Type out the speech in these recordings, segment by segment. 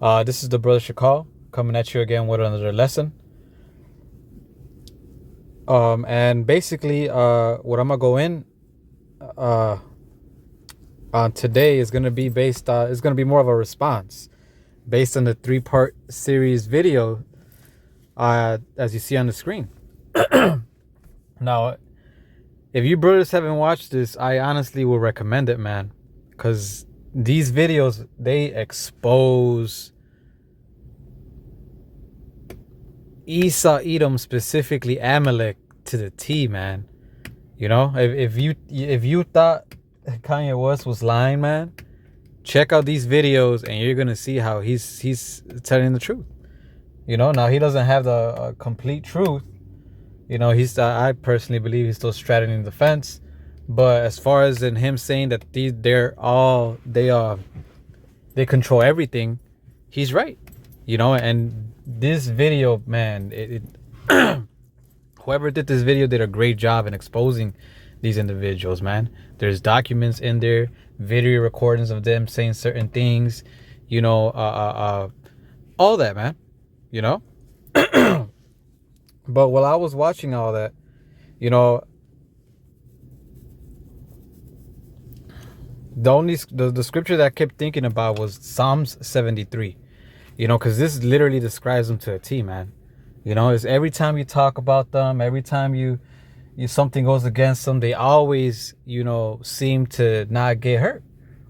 This is the brother Shakal coming at you again with another lesson. And basically, what I'm gonna go in uh, on today is gonna be based. Is gonna be more of a response based on the 3-part series video, as you see on the screen. Now, if you brothers haven't watched this, I honestly will recommend it, man, because these videos, they expose Esau, Edom, specifically Amalek, to the T, man. You know, if you thought Kanye West was lying, man, check out these videos and you're gonna see how he's telling the truth. You know, now he doesn't have the complete truth. You know, I personally believe he's still straddling the fence. But as far as in him saying that they control everything, he's right. You know, and this video, man, whoever did this video did a great job in exposing these individuals, man. There's documents in there, video recordings of them saying certain things, you know, all that, man, you know. But while I was watching all that, you know, the scripture that I kept thinking about was Psalms 73. You know, because this literally describes them to a T, man. You know, it's every time you talk about them, every time you something goes against them, they always, you know, seem to not get hurt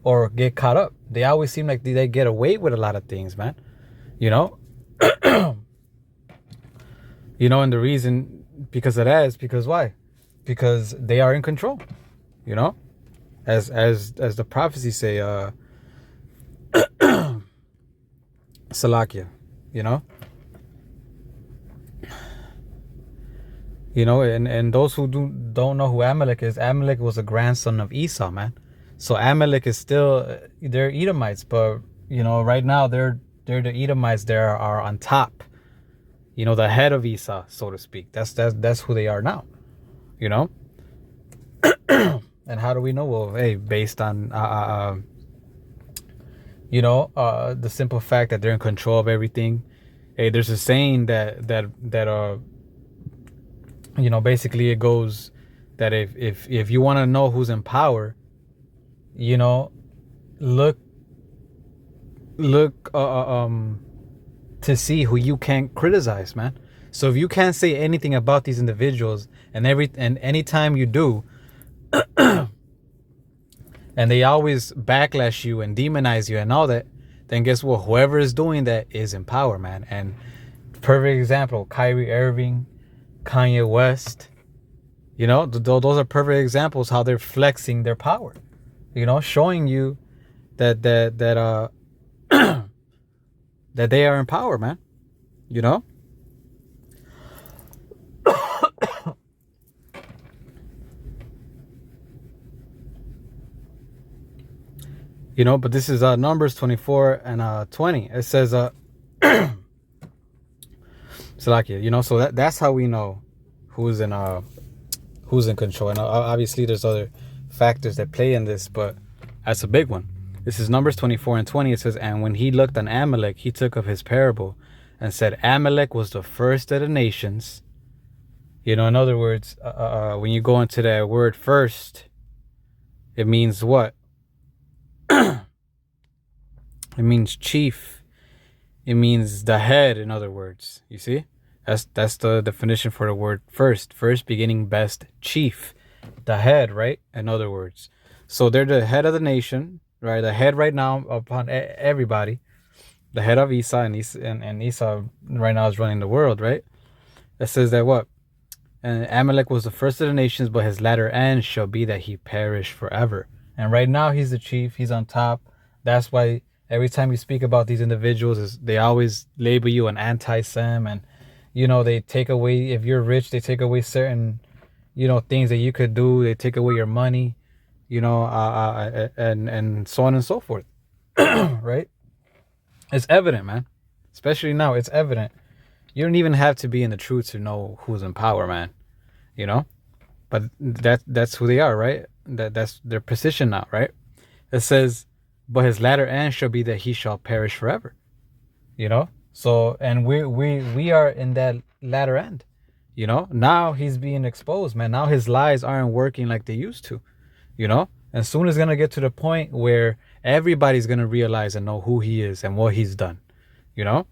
or get caught up. They always seem like they get away with a lot of things, man. You know, you know, and the reason because of that is because why? Because they are in control. You know, as the prophecies say, Salakia, you know. You know, and those who don't know who Amalek is, Amalek was a grandson of Esau, man. So Amalek is still, they're Edomites, but, you know, right now they're the Edomites that are on top. You know, the head of Esau, so to speak. That's who they are now, you know. And how do we know? Well, hey, based on, you know, the simple fact that they're in control of everything. Hey, there's a saying that you know, basically it goes that if you want to know who's in power, you know, look to see who you can't criticize, man. So if you can't say anything about these individuals, and anytime you do, and they always backlash you and demonize you and all that, then guess what? Whoever is doing that is in power, man. And perfect example, Kyrie Irving, Kanye West, you know, those are perfect examples how they're flexing their power, you know, showing you that that they are in power, man, you know. You know, but this is Numbers 24 and 20. It says Salakia, you know, so that's how we know who's in control. And obviously there's other factors that play in this, but that's a big one. This is Numbers 24 and 20. It says, and when he looked on Amalek, he took of his parable and said, Amalek was the first of the nations. You know, in other words, when you go into that word first, it means what? It means chief. It means the head, in other words. You see? That's the definition for the word first. First, beginning, best, chief. The head, right? In other words. So they're the head of the nation, right? The head right now upon everybody. The head of Esau, and Esau right now is running the world, right? It says that what? And Amalek was the first of the nations, but his latter end shall be that he perish forever. And right now he's the chief. He's on top. That's why every time you speak about these individuals, they always label you an anti-Sem, and you know, they take away, if you're rich, they take away certain, you know, things that you could do. They take away your money, you know, and so on and so forth. Right? It's evident, man. Especially now, it's evident. You don't even have to be in the truth to know who's in power, man. You know? But that's who they are, right? That's their position now, right? It says, but his latter end shall be that he shall perish forever. you know. So, and we are in that latter end, you know. Now he's being exposed, man. Now his lies aren't working like they used to, you know. And soon it's gonna get to the point where everybody's gonna realize and know who he is and what he's done, you know.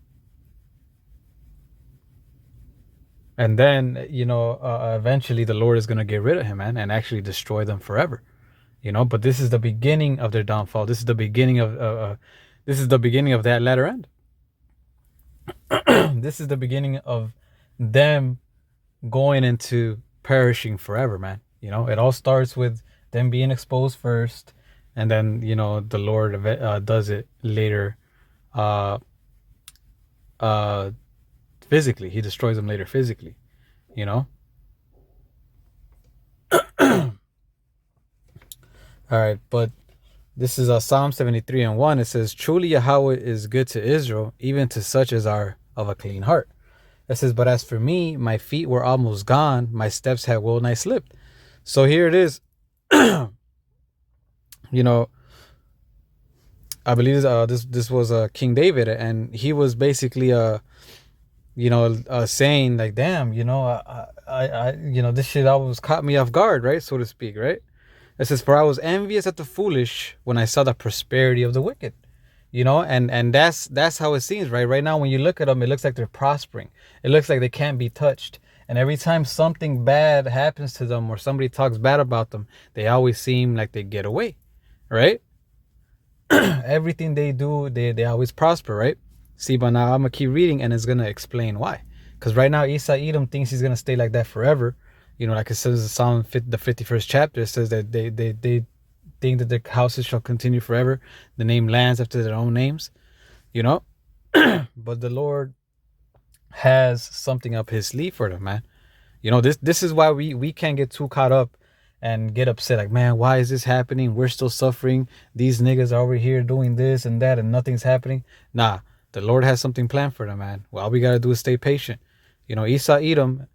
And then, you know, eventually the Lord is gonna get rid of him, man, and actually destroy them forever, you know. But this is the beginning of their downfall. This is the beginning of this is the beginning of that latter end. This is the beginning of them going into perishing forever, man. You know, it all starts with them being exposed first, and then, you know, the Lord does it later, uh, uh, physically. He destroys them later physically. You know. All right, but this is Psalm 73:1. It says, "Truly Yahweh is good to Israel, even to such as are of a clean heart." It says, "But as for me, my feet were almost gone; my steps had well nigh slipped." So here it is. You know, I believe this was King David, and he was basically saying like, "Damn, you know, you know, this shit always caught me off guard, right, so to speak, right?" It says, "For I was envious at the foolish when I saw the prosperity of the wicked." You know, and that's how it seems, right? Right now, when you look at them, it looks like they're prospering. It looks like they can't be touched. And every time something bad happens to them or somebody talks bad about them, they always seem like they get away, right? Everything they do, they always prosper, right? See, but now I'm gonna keep reading, and it's gonna explain why. Because right now, Esau Edom thinks he's gonna stay like that forever. You know, like it says in Psalm the 51st chapter, it says that they think that their houses shall continue forever. They name lands after their own names, you know. But the Lord has something up his sleeve for them, man. You know, this is why we can't get too caught up and get upset. Like, man, why is this happening? We're still suffering. These niggas are over here doing this and that, and nothing's happening. Nah, the Lord has something planned for them, man. Well, all we gotta do is stay patient. You know, Esau, Edom,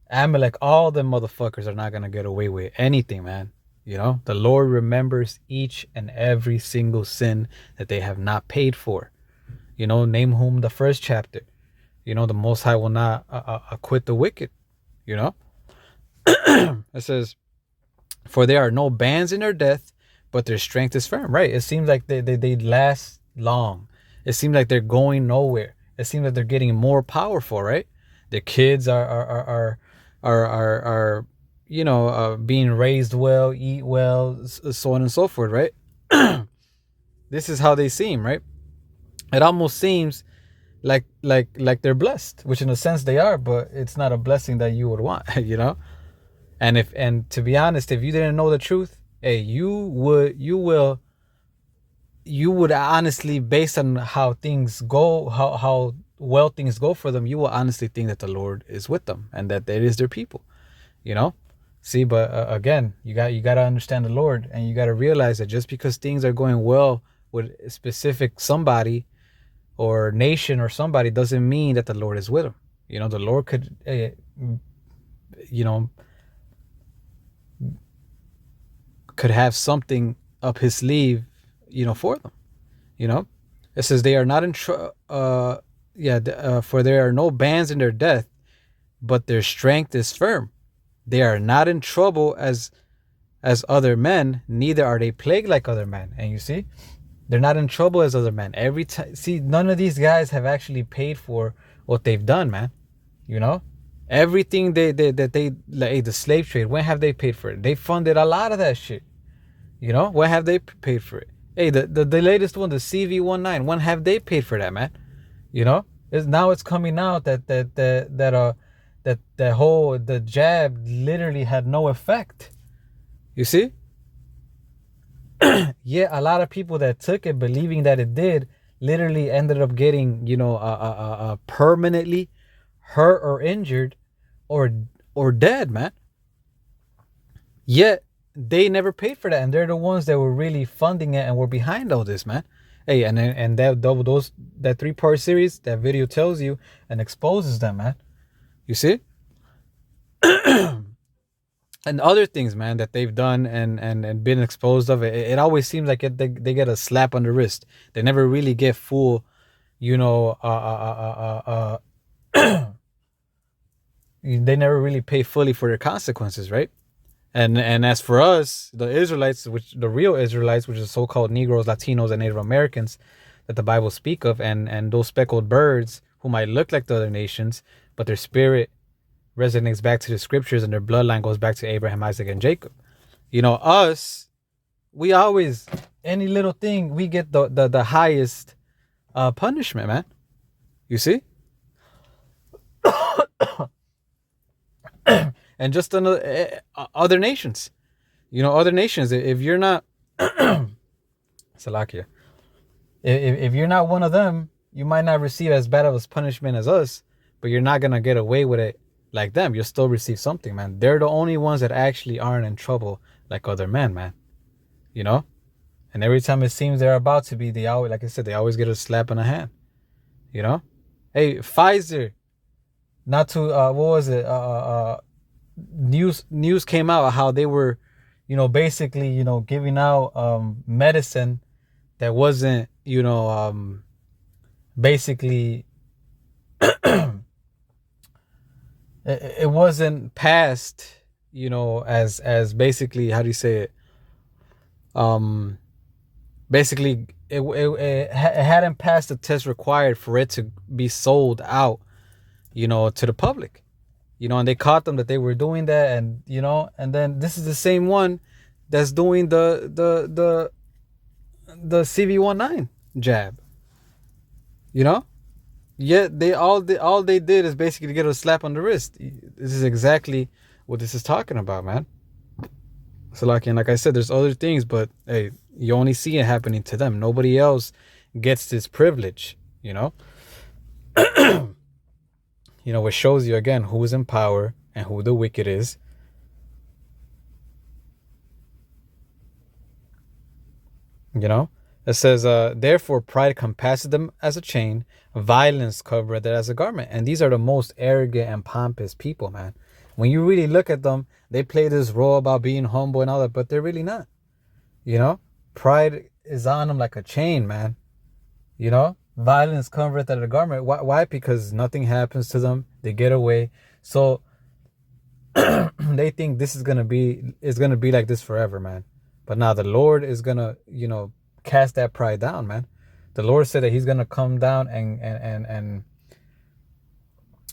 Amalek, all them motherfuckers are not gonna get away with anything, man. You know, the Lord remembers each and every single sin that they have not paid for. You know, name whom the first chapter. You know, the Most High will not acquit the wicked. You know, it says, "For there are no bands in their death, but their strength is firm." Right? It seems like they last long. It seems like they're going nowhere. It seems like they're getting more powerful. Right? The kids are you know, being raised well, eat well, so on and so forth. Right? This is how they seem. Right? It almost seems like they're blessed, which in a sense they are, but it's not a blessing that you would want. You know. And to be honest, if you didn't know the truth, hey, you would honestly, based on how things go, how well things go for them, you will honestly think that the Lord is with them and that it is their people, you know. See, but again, you got to understand the Lord, and you got to realize that just because things are going well with a specific somebody or nation or somebody doesn't mean that the Lord is with them. You know, the Lord could, you know, could have something up his sleeve, you know, for them. You know, it says they are not in for there are no bands in their death, but their strength is firm. They are not in trouble as other men, neither are they plagued like other men. And you see, they're not in trouble as other men. Every time, see, none of these guys have actually paid for what they've done, man. You know, everything they like the slave trade. When have they paid for it? They funded a lot of that shit. You know, when have they paid for it? Hey, the latest one, the CV-19. When have they paid for that, man? You know, now it's coming out that the jab literally had no effect. You see? Yeah, a lot of people that took it, believing that it did, literally ended up getting, you know, permanently hurt or injured, or dead, man. Yet they never paid for that, and they're the ones that were really funding it and were behind all this, man. Hey, and that 3-part series, that video tells you and exposes them, man. You see? And other things, man, that they've done and been exposed of. It always seems like they get a slap on the wrist. They never really get full you know, they never really pay fully for their consequences, right? And as for us, the Israelites, which the real Israelites, which is so-called Negroes, Latinos, and Native Americans, that the Bible speak of, and those speckled birds who might look like the other nations, but their spirit resonates back to the scriptures, and their bloodline goes back to Abraham, Isaac, and Jacob. You know, us, we always, any little thing, we get the highest punishment, man. You see? And just another other nations. You know, other nations. If you're not Salakia, if you're not one of them, you might not receive as bad of a punishment as us, but you're not gonna get away with it like them. You'll still receive something, man. They're the only ones that actually aren't in trouble like other men, man. You know? And every time it seems they're about to be, they always, like I said, they always get a slap on the hand. You know? Hey, Pfizer, not to what was it? News came out how they were, basically, giving out medicine that wasn't, basically it wasn't passed, as basically, how do you say it? Basically it hadn't passed the test required for it to be sold out, to the public. And they caught them that they were doing that, and then this is the same one that's doing the CV19 jab. Yet all they did is basically get a slap on the wrist. This is exactly what this is talking about, man. So like I said, there's other things, but hey, you only see it happening to them. Nobody else gets this privilege, Which shows you again who is in power and who the wicked is. It says, therefore pride compasses them as a chain, violence covereth it as a garment. And these are the most arrogant and pompous people, man. When you really look at them, they play this role about being humble and all that, but they're really not. Pride is on them like a chain, man. Violence covereth at a garment. Why? Because nothing happens to them. They get away. So they think this is gonna be like this forever, man. But now the Lord is gonna, cast that pride down, man. The Lord said that He's gonna come down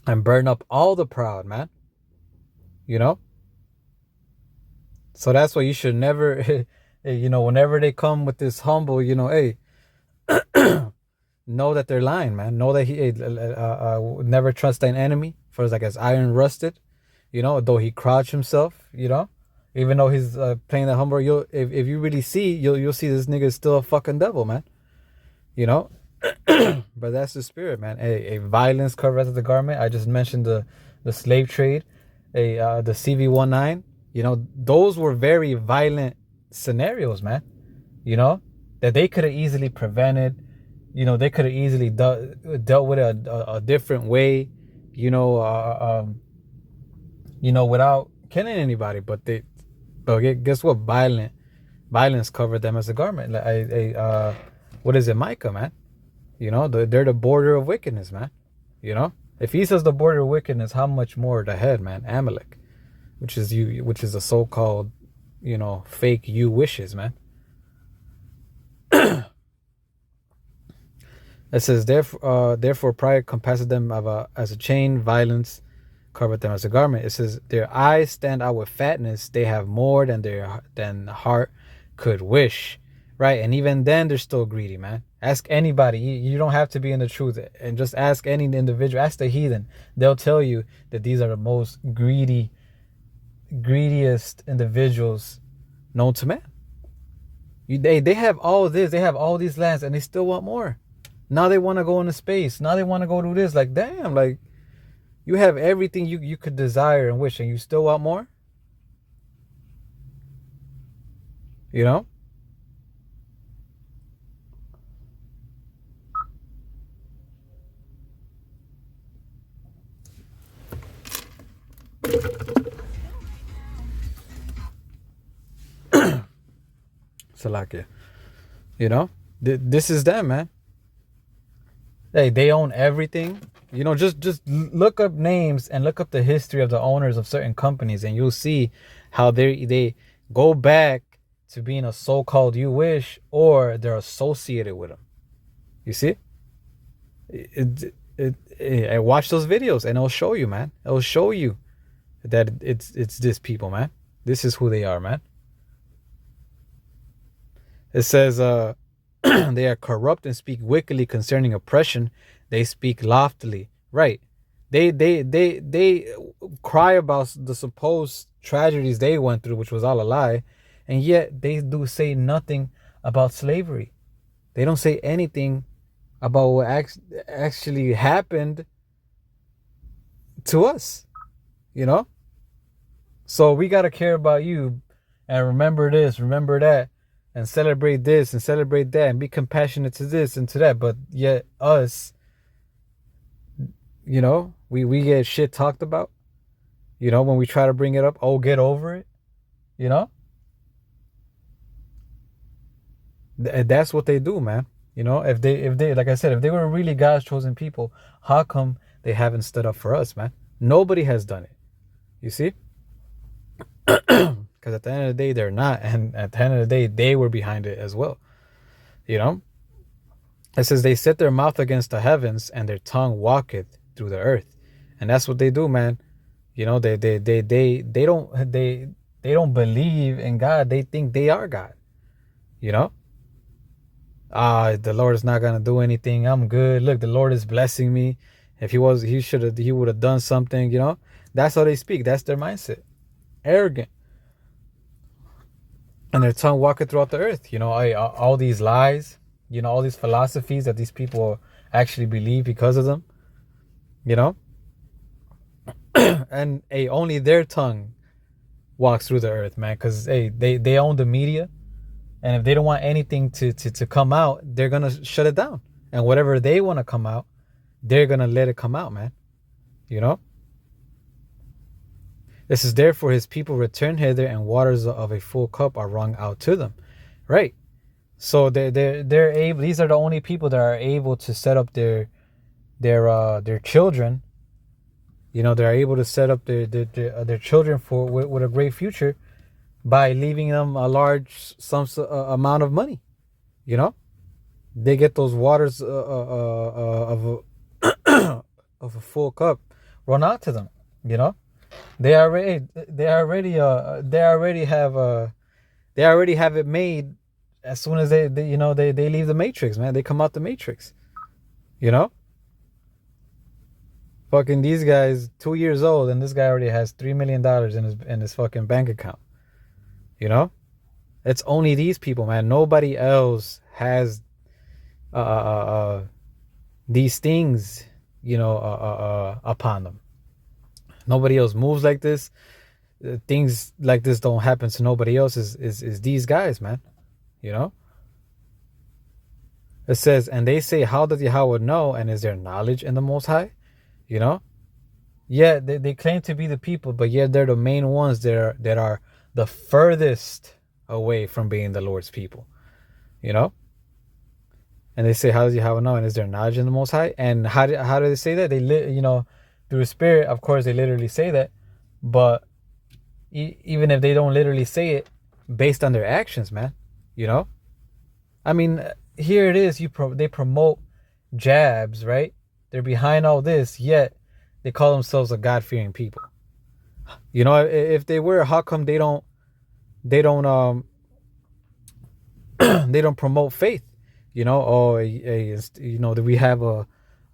and burn up all the proud, man. So that's why you should never, whenever they come with this humble, hey, know that they're lying, man. Know that he never trust an enemy, for as iron rusted, though he crouch himself, even though he's playing the humble. If you really see, you'll see this nigga is still a fucking devil, man. But that's the spirit, man. A violence covers the garment. I just mentioned the slave trade, the CV19. Those were very violent scenarios, man. That they could have easily prevented. They could have easily dealt with it a different way, without killing anybody. But guess what? Violence covered them as a garment. What is it, Micah, man? They're the border of wickedness, man. If he says the border of wickedness, how much more the head, man? Amalek, which is a so-called, fake you wishes, man. It says, therefore pride compasses them as a chain, violence covered them as a garment. It says, their eyes stand out with fatness. They have more than the heart could wish. Right? And even then, they're still greedy, man. Ask anybody. You don't have to be in the truth. And just ask any individual. Ask the heathen. They'll tell you that these are the most greediest individuals known to man. They have all this. They have all these lands, and they still want more. Now they want to go into space. Now they want to go do this. Like, damn, like, you have everything you could desire and wish, and you still want more? Salakia. This is them, man. Hey, they own everything. Just look up names and look up the history of the owners of certain companies, and you'll see how they go back to being a so-called you wish, or they're associated with them. You see? I watch those videos and it'll show you, man. It'll show you that it's this people, man. This is who they are, man. It says they are corrupt and speak wickedly concerning oppression. They speak loftily. Right. They cry about the supposed tragedies they went through, which was all a lie, and yet they do say nothing about slavery. They don't say anything about what actually happened to us, you know? So we got to care about you and remember this, remember that, and celebrate this and celebrate that and be compassionate to this and to that. But yet us, we get shit talked about, when we try to bring it up. Oh, get over it, you know? That's what they do, man. If they, like I said, if they were really God's chosen people, how come they haven't stood up for us, man? Nobody has done it. You see? Because at the end of the day, they're not. And at the end of the day, they were behind it as well. It says they set their mouth against the heavens and their tongue walketh through the earth. And that's what they do, man. They don't believe in God. They think they are God. The Lord is not gonna do anything. I'm good. Look, the Lord is blessing me. If he would have done something. That's how they speak. That's their mindset. Arrogant. And their tongue walking throughout the earth. All these lies, all these philosophies that these people actually believe because of them. And only their tongue walks through the earth, man. Because they own the media. And if they don't want anything to come out, they're going to shut it down. And whatever they want to come out, they're going to let it come out, man. This is therefore his people return hither, and waters of a full cup are wrung out to them. Right. So they're able. These are the only people that are able to set up their children. They're able to set up their children with a great future by leaving them a large amount of money. They get those waters of a full cup run out to them. They already have it made as soon as they leave the matrix, man. They come out the matrix. Fucking these guys, 2 years old, and this guy already has $3 million in his fucking bank account. It's only these people, man. Nobody else has these things, upon them. Nobody else moves like this. Things like this don't happen to nobody else. Is these guys, man. It says, and they say, how does Yahweh know? And is there knowledge in the Most High? Yeah, they claim to be the people, but yet they're the main ones that are the furthest away from being the Lord's people. And they say, how does Yahweh know? And is there knowledge in the Most High? And how do they say that? They through the Spirit, of course, they literally say that. But even if they don't literally say it, based on their actions, man, I mean, here it is. They promote jabs, right? They're behind all this, yet they call themselves a God-fearing people. If they were, how come they don't they don't promote faith? That we have a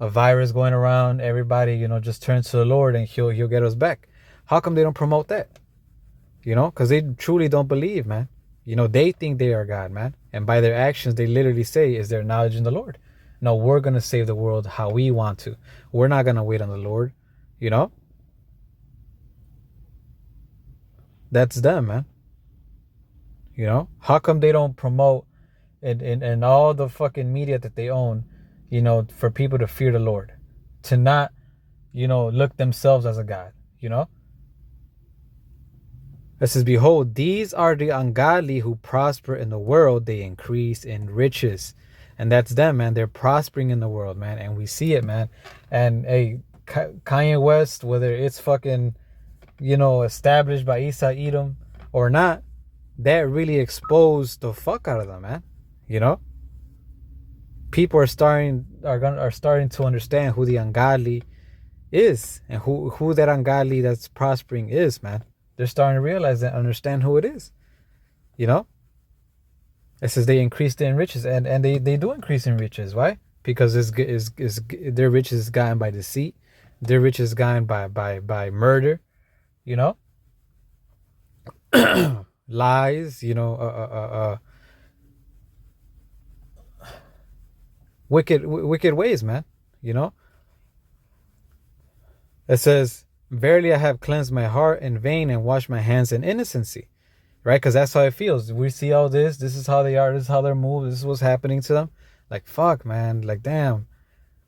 virus going around, everybody just turns to the Lord and he'll get us back. How come they don't promote that? Because they truly don't believe, man. They think they are God, man, and by their actions they literally say, is there knowledge in the Lord? No, we're gonna save the world how we want to. We're not gonna wait on the Lord. That's them, man. How come they don't promote in all the fucking media that they own, for people to fear the Lord, to not, look themselves as a God, It says, behold, these are the ungodly who prosper in the world. They increase in riches. And that's them, man. They're prospering in the world, man. And we see it, man. And hey, Kanye West, whether it's fucking, established by Isa Edom or not, that really exposed the fuck out of them, man. You know? People are starting to understand who the ungodly is, and who that ungodly that's prospering is, man. They're starting to realize that, understand who it is. You know? It says they increased in riches, and they do increase in riches. Why? Because their riches is gotten by deceit, their riches is gotten by murder, you know, lies, wicked ways, man. You know, it says, "Verily I have cleansed my heart in vain and washed my hands in innocency." Right? Because that's how it feels. We see all this. This is how they are. This is how they're moved. This is what's happening to them. Like, fuck, man. Like, damn.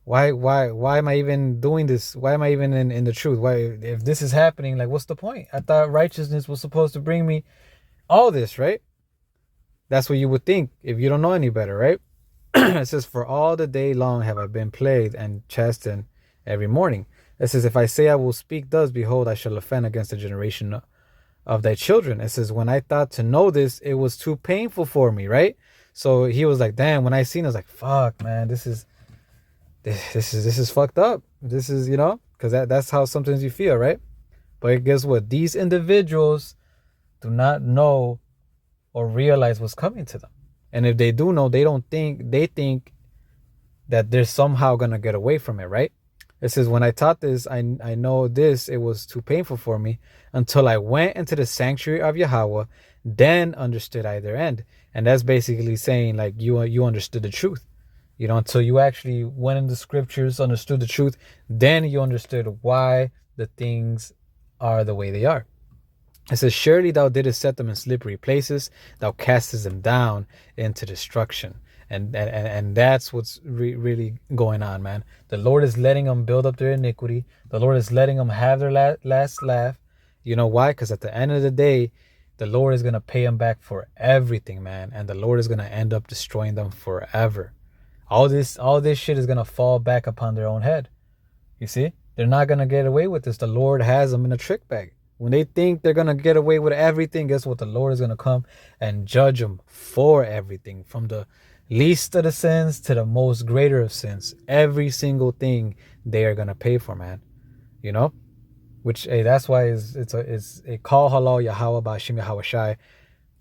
Why am I even doing this? Why am I even in the truth? Why, if this is happening, like, what's the point? I thought righteousness was supposed to bring me all this, right? That's what you would think if you don't know any better, right? It says, "For all the day long have I been plagued and chastened every morning." It says, "If I say I will speak thus, behold, I shall offend against the generation of thy children." It says, "When I thought to know this, it was too painful for me," right? So he was like, damn, when I seen it, I was like, fuck, man, this is fucked up. This is, because that's how sometimes you feel, right? But guess what? These individuals do not know or realize what's coming to them. And if they do know, they think that they're somehow gonna get away from it, right? It says, "When I taught this, I know this, it was too painful for me, until I went into the sanctuary of Yahweh, then understood I their end." And that's basically saying, like, you understood the truth. Until you actually went in the scriptures, understood the truth, then you understood why the things are the way they are. It says, "Surely thou didst set them in slippery places, thou castest them down into destruction." And that's what's really going on, man. The Lord is letting them build up their iniquity. The Lord is letting them have their last laugh. You know why? Because at the end of the day, the Lord is going to pay them back for everything, man. And the Lord is going to end up destroying them forever. All this shit is going to fall back upon their own head. You see? They're not going to get away with this. The Lord has them in a trick bag. When they think they're going to get away with everything, guess what? The Lord is going to come and judge them for everything, from the least of the sins to the most greater of sins. Every single thing they are going to pay for, man. Which, hey, that's why it's a call halal Yahweh Ba'ashim Yahweh Shai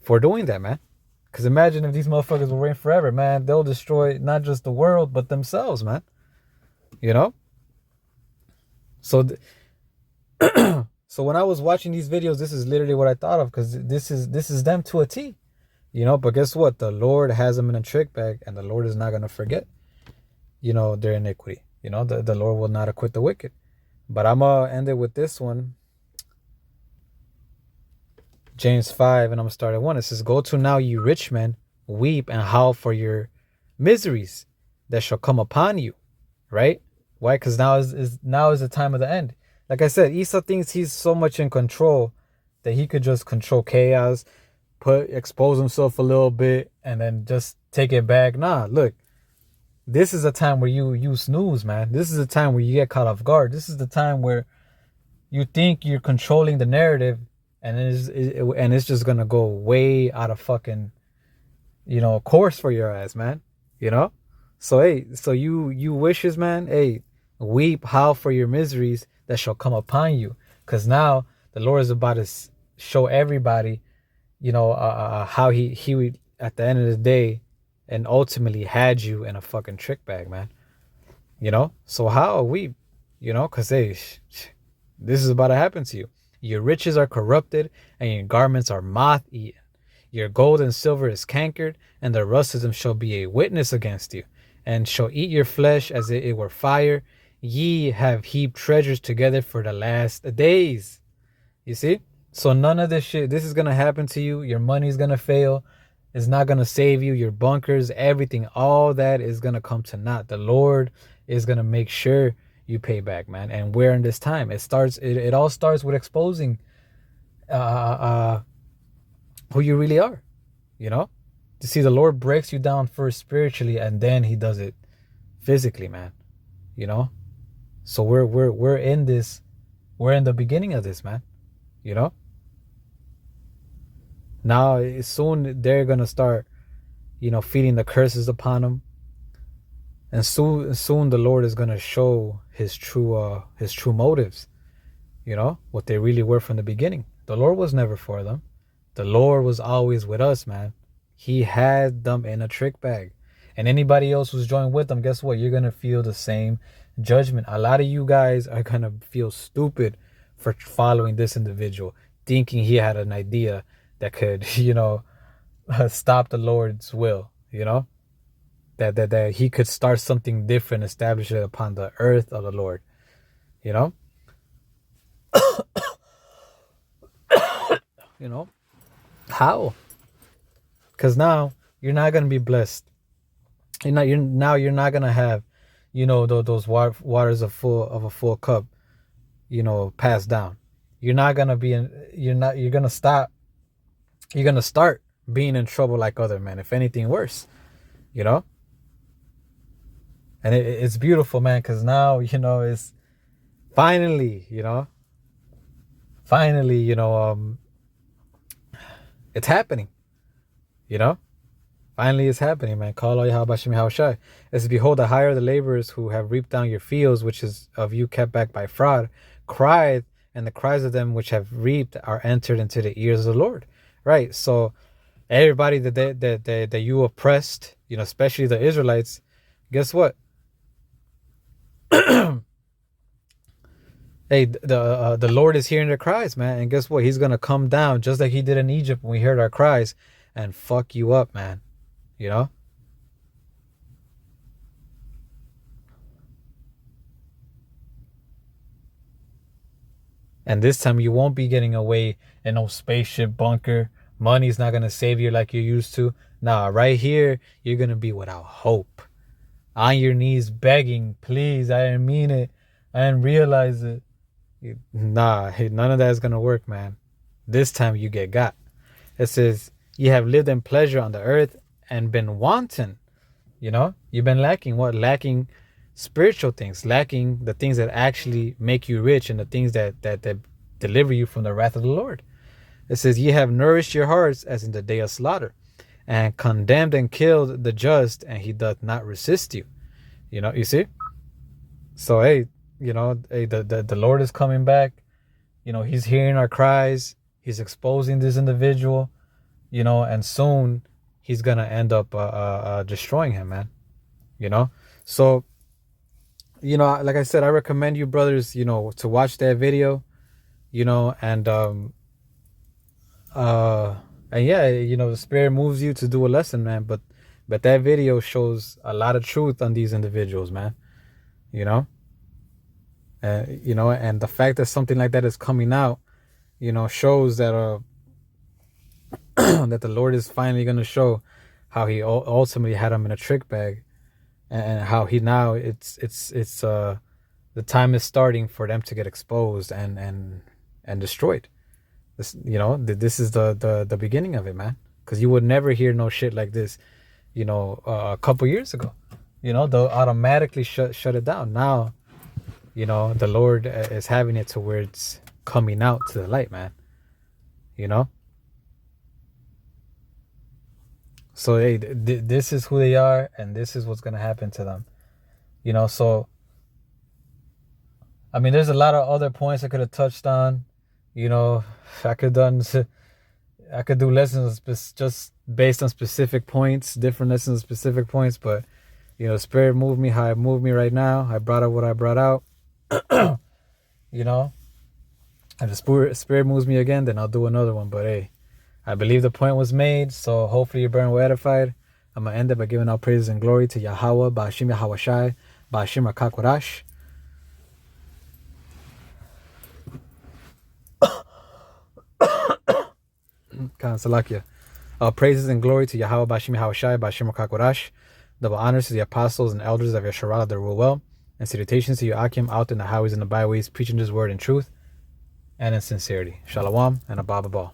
for doing that, man. Because imagine if these motherfuckers will reign forever, man. They'll destroy not just the world, but themselves, man. So so when I was watching these videos, this is literally what I thought of, because this is them to a T. But guess what? The Lord has them in a trick bag, and the Lord is not going to forget, their iniquity. The Lord will not acquit the wicked. But I'm going to end it with this one. James 5, and I'm going to start at 1. It says, "Go to now, ye rich men, weep and howl for your miseries that shall come upon you." Right? Why? Because now is the time of the end. Like I said, Esau thinks he's so much in control that he could just control chaos, expose himself a little bit, and then just take it back. Nah, look. This is a time where you snooze, man. This is a time where you get caught off guard. This is the time where you think you're controlling the narrative, and it's just gonna go way out of fucking, course for your ass, man. So hey, so you wishes, man. Hey, weep, howl for your miseries that shall come upon you, because now the Lord is about to show everybody, how he would, at the end of the day, and ultimately had you in a fucking trick bag, man. So how are we, because hey, this is about to happen to you. Your riches are corrupted, and your garments are moth-eaten. Your gold and silver is cankered, and the rust of them shall be a witness against you, and shall eat your flesh as it were fire. Ye have heaped treasures together for the last days. You see? So none of this shit, this is going to happen to you. Your money's going to fail. It's not going to save you. Your bunkers, everything, all that is going to come to naught. The Lord is going to make sure you pay back, man. And we're in this time. It all starts with exposing who you really are. see, the Lord breaks you down first spiritually, and then He does it physically, man. You know. So we're in this. We're in the beginning of this, man. You know. Now soon they're gonna start, feeding the curses upon them, and soon the Lord is gonna show His true motives. What they really were from the beginning. The Lord was never for them. The Lord was always with us, man. He had them in a trick bag. And anybody else who's joined with them, guess what? You're going to feel the same judgment. A lot of you guys are going to feel stupid for following this individual, thinking he had an idea that could, stop the Lord's will, that he could start something different, establish it upon the earth of the Lord, How? Because now you're not gonna be blessed. You're not gonna have, those waters of a full cup, passed down. You're not gonna be you're gonna stop. You're gonna start being in trouble like other men. If anything worse, And it's beautiful, man. Because now it's finally, it's happening. Finally it's happening, man. Call all Yahweh Bashim Yahushai. It says, behold, the hire the laborers who have reaped down your fields, which is of you kept back by fraud, cried, and the cries of them which have reaped are entered into the ears of the Lord. Right. So everybody that you oppressed, especially the Israelites, guess what? Hey, the Lord is hearing their cries, man. And guess what? He's going to come down just like He did in Egypt when we heard our cries and fuck you up, man. And this time you won't be getting away in no spaceship bunker. Money's not going to save you like you used to. Nah, right here, you're going to be without hope. On your knees begging, please, I didn't mean it. I didn't realize it. Nah, none of that is going to work, man. This time you get got. It says, ye have lived in pleasure on the earth and been wanton. You've been lacking what? Lacking spiritual things, lacking the things that actually make you rich and the things that deliver you from the wrath of the Lord. It says, ye have nourished your hearts as in the day of slaughter, and condemned and killed the just, and He doth not resist you. You see? So, hey, the Lord is coming back. He's hearing our cries. He's exposing this individual, and soon He's going to end up destroying him, man. So, like I said, I recommend you brothers, to watch that video, and yeah, the Spirit moves you to do a lesson, man. But that video shows a lot of truth on these individuals, man. And the fact that something like that is coming out, shows that that the Lord is finally going to show how He ultimately had them in a trick bag, and how He now it's the time is starting for them to get exposed and destroyed. This this is the beginning of it, man. Because you would never hear no shit like this, a couple years ago. They'll automatically shut it down. Now, the Lord is having it to where it's coming out to the light, man. So, hey, this is who they are, and this is what's going to happen to them. So, I mean, there's a lot of other points I could have touched on. I could do lessons just based on specific points, different lessons, specific points. But, Spirit moved me how it moved me right now. I brought out what I brought out. And the Spirit moves me again, then I'll do another one. But, hey, I believe the point was made, so hopefully you're very well edified. I'm going to end it by giving all praises and glory to Yahweh, Ba'ashim Yahawashai, Ba'ashim Rakakwadash. Salakia. All praises and glory to Yahweh, Ba'ashim Yahawashai, Ba'ashim Rakakwadash. Double honors to the apostles and elders of Yasharallah that rule well, and salutations to you Akim out in the highways and the byways, preaching His word in truth and in sincerity. Shalom and Abba Ball.